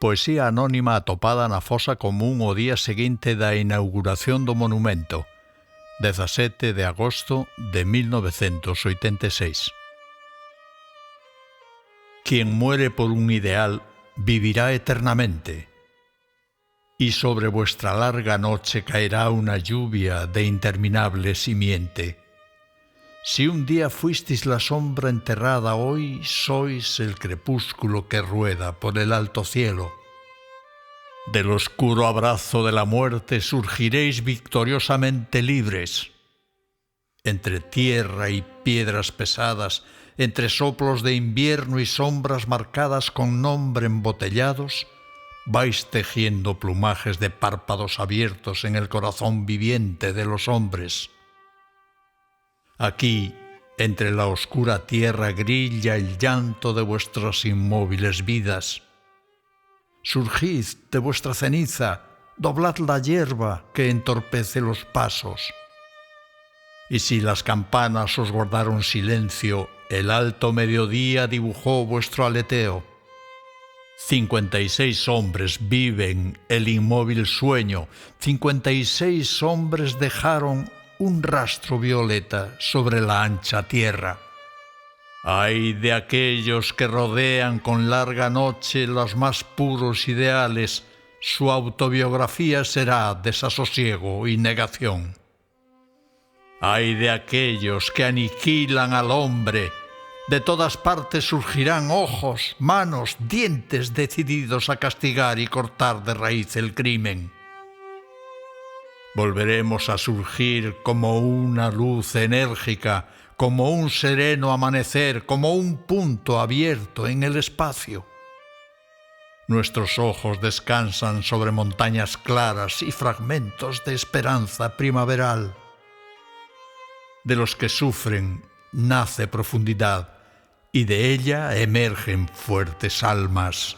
Poesía anónima atopada na fosa común o día seguinte da inauguración do monumento, 17 de agosto de 1986. Quien muere por un ideal vivirá eternamente, y sobre vuestra larga noche caerá una lluvia de interminable simiente. Si un día fuisteis la sombra enterrada, hoy sois el crepúsculo que rueda por el alto cielo. Del oscuro abrazo de la muerte surgiréis victoriosamente libres. Entre tierra y piedras pesadas, entre soplos de invierno y sombras marcadas con nombre embotellados, vais tejiendo plumajes de párpados abiertos en el corazón viviente de los hombres. Aquí, entre la oscura tierra, grilla el llanto de vuestras inmóviles vidas. Surgid de vuestra ceniza, doblad la hierba que entorpece los pasos. Y si las campanas os guardaron silencio, el alto mediodía dibujó vuestro aleteo. 56 hombres viven el inmóvil sueño, 56 hombres dejaron un rastro violeta sobre la ancha tierra. Ay de aquellos que rodean con larga noche los más puros ideales, su autobiografía será desasosiego y negación. Ay de aquellos que aniquilan al hombre, de todas partes surgirán ojos, manos, dientes decididos a castigar y cortar de raíz el crimen. Volveremos a surgir como una luz enérgica, como un sereno amanecer, como un punto abierto en el espacio. Nuestros ojos descansan sobre montañas claras y fragmentos de esperanza primaveral. De los que sufren nace profundidad y de ella emergen fuertes almas.